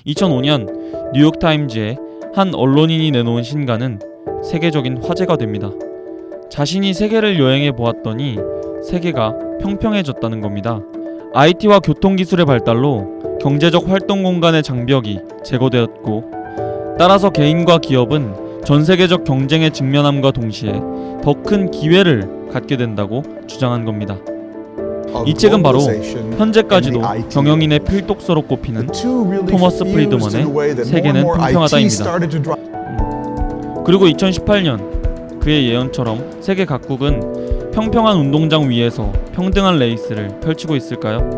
2005년 뉴욕타임즈의 한 언론인이 내놓은 신간은 세계적인 화제가 됩니다. 자신이 세계를 여행해 보았더니 세계가 평평해졌다는 겁니다. IT와 교통기술의 발달로 경제적 활동 공간의 장벽이 제거되었고, 따라서 개인과 기업은 전세계적 경쟁에 직면함과 동시에 더 큰 기회를 갖게 된다고 주장한 겁니다. 이 책은 바로 현재까지도 경영인의 필독서로 꼽히는 토머스 프리드먼의 세계는 평평하다입니다. 그리고 2018년 그의 예언처럼 세계 각국은 평평한 운동장 위에서 평등한 레이스를 펼치고 있을까요?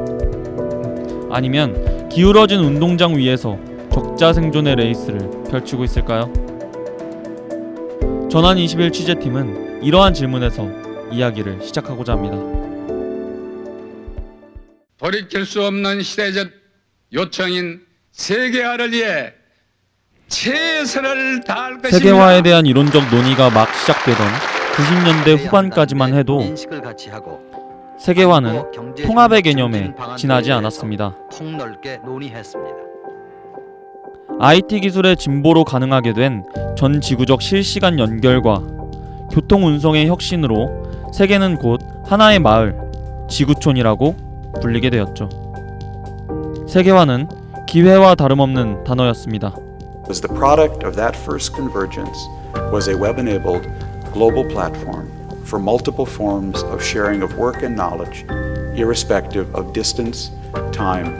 아니면 기울어진 운동장 위에서 적자 생존의 레이스를 펼치고 있을까요? 전환21 취재팀은 이러한 질문에서 이야기를 시작하고자 합니다. 돌이킬 수 없는 시대적 요청인 세계화를 위해 최선을 다할 것입니다. 세계화에 대한 이론적 논의가 막 시작되던 90년대 후반까지만 해도 세계화는 통합의 개념에 지나지 않았습니다. IT 기술의 진보로 가능하게 된 전 지구적 실시간 연결과 교통 운송의 혁신으로 세계는 곧 하나의 마을, 지구촌이라고 불리게 되었죠. 세계화는 기회와 다름없는 단어였습니다. Was the product of that first convergence was a web-enabled global platform for multiple forms of sharing of work and knowledge, irrespective of distance, time,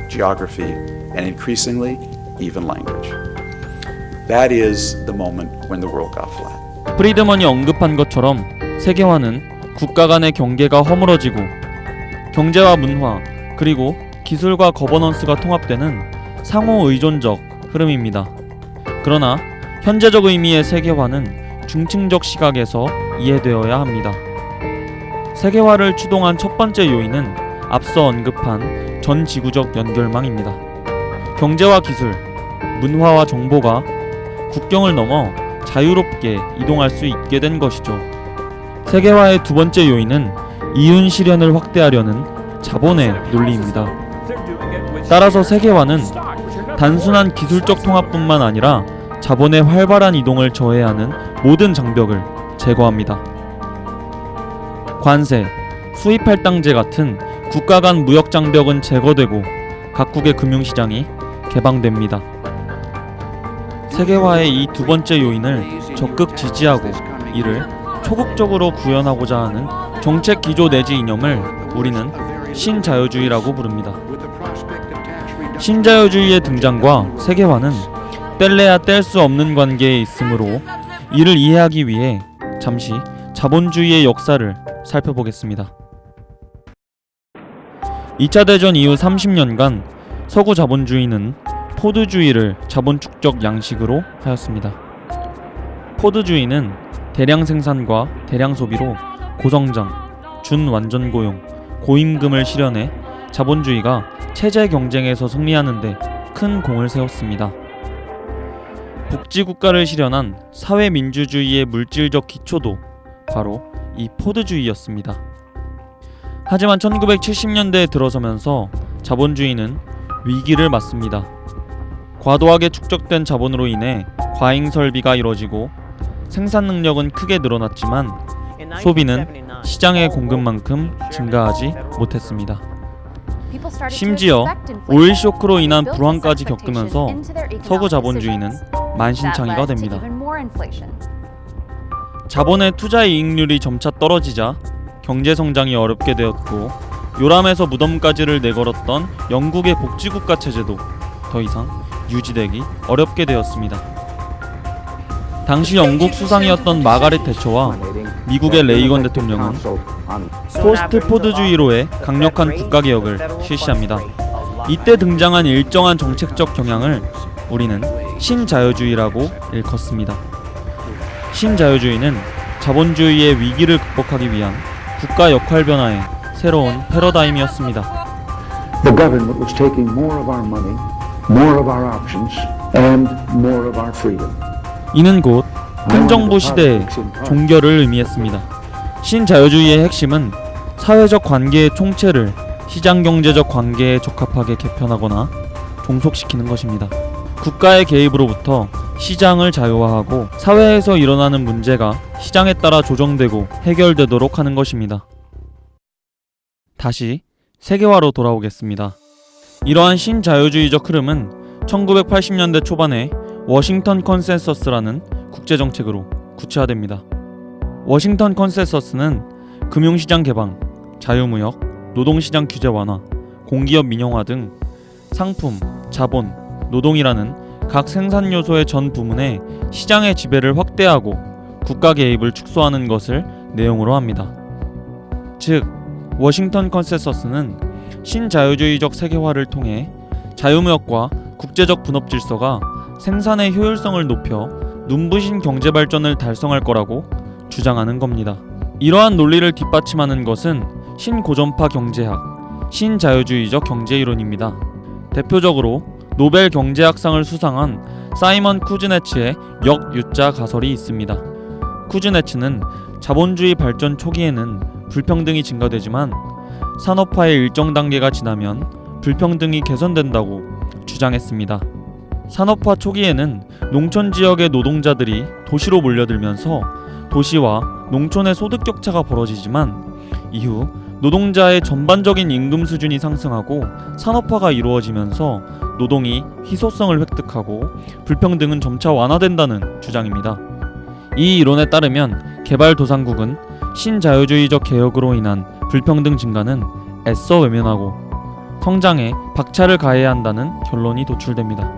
geography, and increasingly even language. That is the moment when the world got flat. 프리드먼이 언급한 것처럼 세계화는 국가 간의 경계가 허물어지고 경제와 문화 그리고 기술과 거버넌스가 통합되는 상호 의존적 흐름입니다. 그러나 현재적 의미의 세계화는 중층적 시각에서 이해되어야 합니다. 세계화를 추동한 첫 번째 요인은 앞서 언급한 전 지구적 연결망입니다. 경제와 기술, 문화와 정보가 국경을 넘어 자유롭게 이동할 수 있게 된 것이죠. 세계화의 두 번째 요인은 이윤 실현을 확대하려는 자본의 논리입니다. 따라서 세계화는 단순한 기술적 통합뿐만 아니라 자본의 활발한 이동을 저해하는 모든 장벽을 제거합니다. 관세, 수입 할당제 같은 국가 간 무역 장벽은 제거되고 각국의 금융시장이 개방됩니다. 세계화의 이 두 번째 요인을 적극 지지하고 이를 초국적으로 구현하고자 하는 정책 기조 내지 이념을 우리는 신자유주의라고 부릅니다. 신자유주의의 등장과 세계화는 뗄래야 뗄 수 없는 관계에 있으므로 이를 이해하기 위해 잠시 자본주의의 역사를 살펴보겠습니다. 2차 대전 이후 30년간 서구 자본주의는 포드주의를 자본 축적 양식으로 하였습니다. 포드주의는 대량 생산과 대량 소비로 고성장, 준완전 고용, 고임금을 실현해 자본주의가 체제 경쟁에서 승리하는데 큰 공을 세웠습니다. 복지국가를 실현한 사회민주주의의 물질적 기초도 바로 이 포드주의였습니다. 하지만 1970년대에 들어서면서 자본주의는 위기를 맞습니다. 과도하게 축적된 자본으로 인해 과잉 설비가 이뤄지고 생산 능력은 크게 늘어났지만 소비는 시장의 공급만큼 증가하지 못했습니다. 심지어 오일 쇼크로 인한 불황까지 겪으면서 서구 자본주의는 만신창이가 됩니다. 자본의 투자 이익률이 점차 떨어지자 경제 성장이 어렵게 되었고, 요람에서 무덤가지를 내걸었던 영국의 복지국가 체제도 더 이상 유지되기 어렵게 되었습니다. 당시 영국 수상이었던 마가렛 대처와 미국의 레이건 대통령은 포스트 포드주의로의 강력한 국가개혁을 실시합니다. 이때 등장한 일정한 정책적 경향을 우리는 신자유주의라고 일컫습니다. 신자유주의는 자본주의의 위기를 극복하기 위한 국가 역할 변화의 새로운 패러다임이었습니다. The government was taking more of our money, more of our options, and more of our freedom. 이는 곧 큰 정부 시대의 종결을 의미했습니다. 신자유주의의 핵심은 사회적 관계의 총체를 시장경제적 관계에 적합하게 개편하거나 종속시키는 것입니다. 국가의 개입으로부터 시장을 자유화하고 사회에서 일어나는 문제가 시장에 따라 조정되고 해결되도록 하는 것입니다. 다시 세계화로 돌아오겠습니다. 이러한 신자유주의적 흐름은 1980년대 초반에 워싱턴 컨센서스라는 국제정책으로 구체화됩니다. 워싱턴 컨센서스는 금융시장 개방, 자유무역, 노동시장 규제 완화, 공기업 민영화 등 상품, 자본, 노동이라는 각 생산 요소의 전 부문에 시장의 지배를 확대하고 국가 개입을 축소하는 것을 내용으로 합니다. 즉, 워싱턴 컨센서스는 신자유주의적 세계화를 통해 자유무역과 국제적 분업 질서가 생산의 효율성을 높여 눈부신 경제 발전을 달성할 거라고 주장하는 겁니다. 이러한 논리를 뒷받침하는 것은 신고전파 경제학, 신자유주의적 경제이론입니다. 대표적으로 노벨 경제학상을 수상한 사이먼 쿠즈네츠의 역유자 가설이 있습니다. 쿠즈네츠는 자본주의 발전 초기에는 불평등이 증가되지만 산업화의 일정 단계가 지나면 불평등이 개선된다고 주장했습니다. 산업화 초기에는 농촌 지역의 노동자들이 도시로 몰려들면서 도시와 농촌의 소득 격차가 벌어지지만 이후 노동자의 전반적인 임금 수준이 상승하고 산업화가 이루어지면서 노동이 희소성을 획득하고 불평등은 점차 완화된다는 주장입니다. 이 이론에 따르면 개발도상국은 신자유주의적 개혁으로 인한 불평등 증가는 애써 외면하고 성장에 박차를 가해야 한다는 결론이 도출됩니다.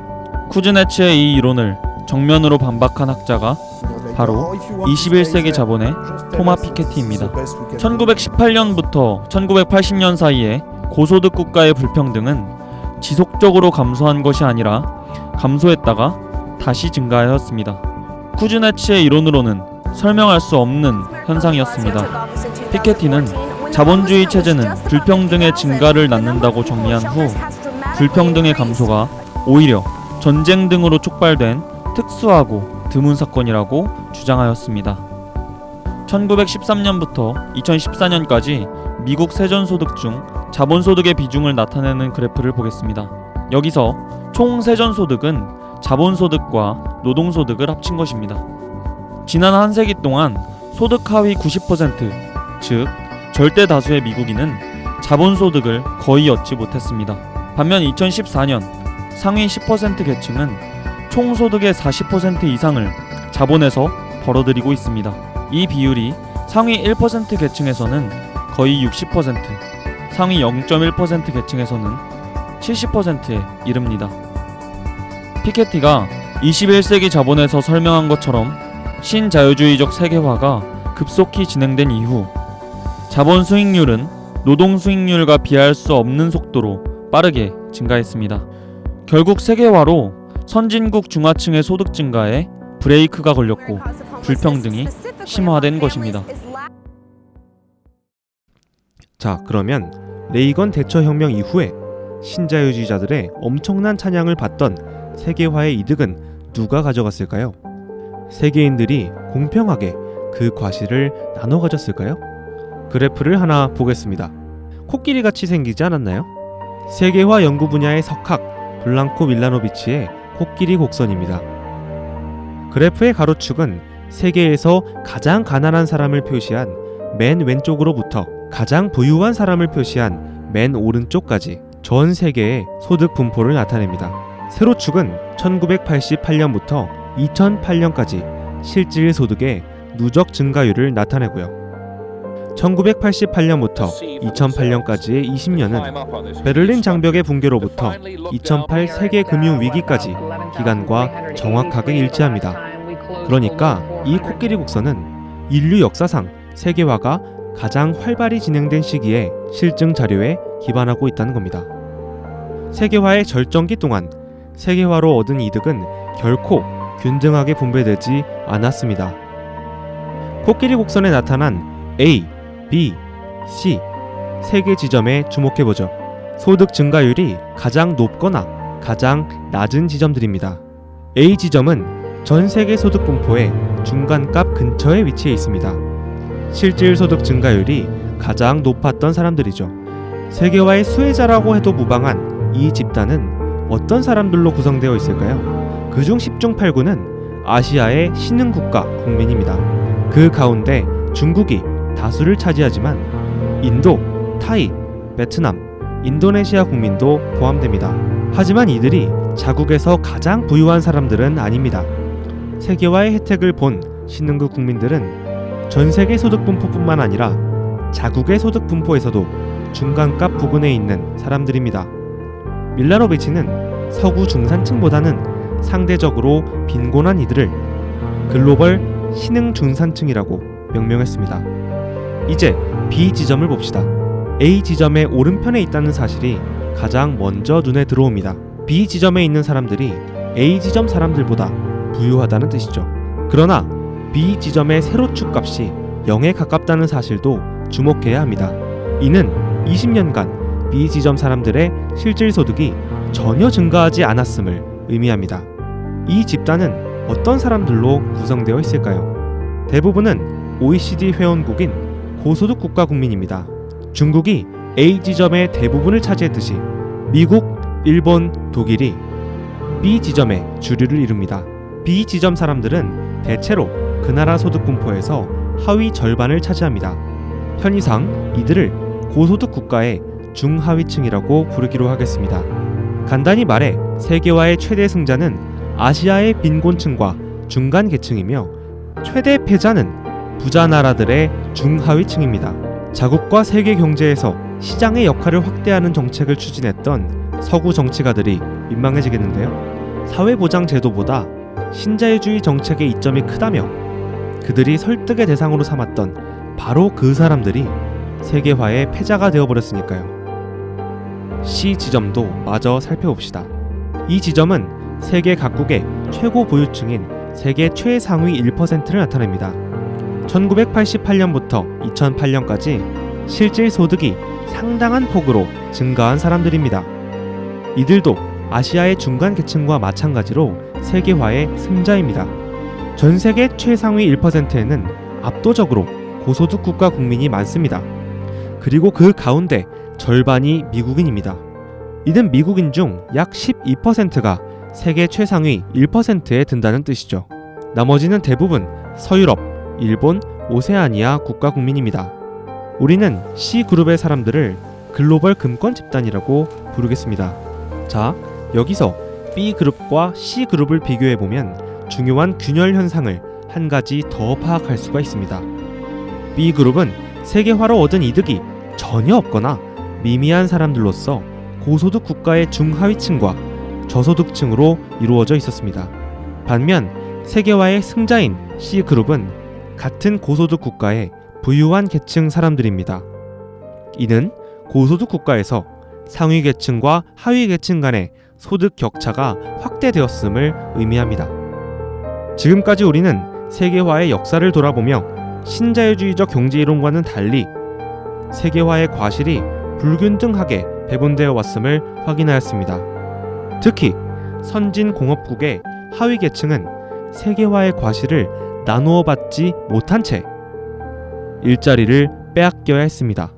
쿠즈네츠의 이 이론을 정면으로 반박한 학자가 바로 21세기 자본의 토마 피케티입니다. 1918년부터 1980년 사이에 고소득 국가의 불평등은 지속적으로 감소한 것이 아니라 감소했다가 다시 증가하였습니다. 쿠즈네츠의 이론으로는 설명할 수 없는 현상이었습니다. 피케티는 자본주의 체제는 불평등의 증가를 낳는다고 정리한 후 불평등의 감소가 오히려 전쟁 등으로 촉발된 특수하고 드문 사건이라고 주장하였습니다. 1913년부터 2014년까지 미국 세전소득 중 자본소득의 비중을 나타내는 그래프를 보겠습니다. 여기서 총 세전소득은 자본소득과 노동소득을 합친 것입니다. 지난 한 세기 동안 소득 하위 90%, 즉 절대 다수의 미국인은 자본소득을 거의 얻지 못했습니다. 반면 2014년 상위 10% 계층은 총 소득의 40% 이상을 자본에서 벌어들이고 있습니다. 이 비율이 상위 1% 계층에서는 거의 60%, 상위 0.1% 계층에서는 70%에 이릅니다. 피케티가 21세기 자본에서 설명한 것처럼 신자유주의적 세계화가 급속히 진행된 이후 자본 수익률은 노동 수익률과 비할 수 없는 속도로 빠르게 증가했습니다. 결국 세계화로 선진국 중하층의 소득 증가에 브레이크가 걸렸고 불평등이 심화된 것입니다. 자, 그러면 레이건 대처 혁명 이후에 신자유주의자들의 엄청난 찬양을 받던 세계화의 이득은 누가 가져갔을까요? 세계인들이 공평하게 그 과실을 나눠 가졌을까요? 그래프를 하나 보겠습니다. 코끼리같이 생기지 않았나요? 세계화 연구 분야의 석학 블랑코 밀라노비치의 코끼리 곡선입니다. 그래프의 가로축은 세계에서 가장 가난한 사람을 표시한 맨 왼쪽으로부터 가장 부유한 사람을 표시한 맨 오른쪽까지 전 세계의 소득 분포를 나타냅니다. 세로축은 1988년부터 2008년까지 실질 소득의 누적 증가율을 나타내고요. 1988년부터 2008년까지의 20년은 베를린 장벽의 붕괴로부터 2008 세계 금융 위기까지 기간과 정확하게 일치합니다. 그러니까 이 코끼리 곡선은 인류 역사상 세계화가 가장 활발히 진행된 시기에 실증 자료에 기반하고 있다는 겁니다. 세계화의 절정기 동안 세계화로 얻은 이득은 결코 균등하게 분배되지 않았습니다. 코끼리 곡선에 나타난 A, B, C 세 개 지점에 주목해보죠. 소득 증가율이 가장 높거나 가장 낮은 지점들입니다. A 지점은 전 세계 소득 분포의 중간값 근처에 위치해 있습니다. 실질 소득 증가율이 가장 높았던 사람들이죠. 세계화의 수혜자라고 해도 무방한 이 집단은 어떤 사람들로 구성되어 있을까요? 그중 10중 8구는 아시아의 신흥국가 국민입니다. 그 가운데 중국이 다수를 차지하지만 인도, 타이, 베트남, 인도네시아 국민도 포함됩니다. 하지만 이들이 자국에서 가장 부유한 사람들은 아닙니다. 세계화의 혜택을 본 신흥국 국민들은 전 세계 소득 분포뿐만 아니라 자국의 소득 분포에서도 중간값 부근에 있는 사람들입니다. 밀라노비치는 서구 중산층보다는 상대적으로 빈곤한 이들을 글로벌 신흥 중산층이라고 명명했습니다. 이제 B 지점을 봅시다. A 지점의 오른편에 있다는 사실이 가장 먼저 눈에 들어옵니다. B 지점에 있는 사람들이 A 지점 사람들보다 부유하다는 뜻이죠. 그러나 B 지점의 세로축 값이 0에 가깝다는 사실도 주목해야 합니다. 이는 20년간 B 지점 사람들의 실질 소득이 전혀 증가하지 않았음을 의미합니다. 이 집단은 어떤 사람들로 구성되어 있을까요? 대부분은 OECD 회원국인 고소득 국가 국민입니다. 중국이 A 지점의 대부분을 차지했듯이 미국, 일본, 독일이 B 지점의 주류를 이룹니다. B 지점 사람들은 대체로 그 나라 소득 분포에서 하위 절반을 차지합니다. 편의상 이들을 고소득 국가의 중하위층이라고 부르기로 하겠습니다. 간단히 말해 세계화의 최대 승자는 아시아의 빈곤층과 중간 계층이며 최대 패자는 부자 나라들의 중하위층입니다. 자국과 세계 경제에서 시장의 역할을 확대하는 정책을 추진했던 서구 정치가들이 민망해지겠는데요. 사회보장 제도보다 신자유주의 정책의 이점이 크다며 그들이 설득의 대상으로 삼았던 바로 그 사람들이 세계화의 패자가 되어버렸으니까요. C 지점도 마저 살펴봅시다. 이 지점은 세계 각국의 최고 부유층인 세계 최상위 1%를 나타냅니다. 1988년부터 2008년까지 실질 소득이 상당한 폭으로 증가한 사람들입니다. 이들도 아시아의 중간 계층과 마찬가지로 세계화의 승자입니다. 전 세계 최상위 1%에는 압도적으로 고소득 국가 국민이 많습니다. 그리고 그 가운데 절반이 미국인입니다. 이는 미국인 중 약 12%가 세계 최상위 1%에 든다는 뜻이죠. 나머지는 대부분 서유럽, 일본, 오세아니아 국가 국민입니다. 우리는 C그룹의 사람들을 글로벌 금권 집단이라고 부르겠습니다. 자, 여기서 B그룹과 C그룹을 비교해보면 중요한 균열 현상을 한 가지 더 파악할 수가 있습니다. B그룹은 세계화로 얻은 이득이 전혀 없거나 미미한 사람들로서 고소득 국가의 중하위층과 저소득층으로 이루어져 있었습니다. 반면 세계화의 승자인 C그룹은 같은 고소득 국가의 부유한 계층 사람들입니다. 이는 고소득 국가에서 상위 계층과 하위 계층 간의 소득 격차가 확대되었음을 의미합니다. 지금까지 우리는 세계화의 역사를 돌아보며 신자유주의적 경제이론과는 달리 세계화의 과실이 불균등하게 배분되어 왔음을 확인하였습니다. 특히 선진공업국의 하위 계층은 세계화의 과실을 나누어 받지 못한 채 일자리를 빼앗겨야 했습니다.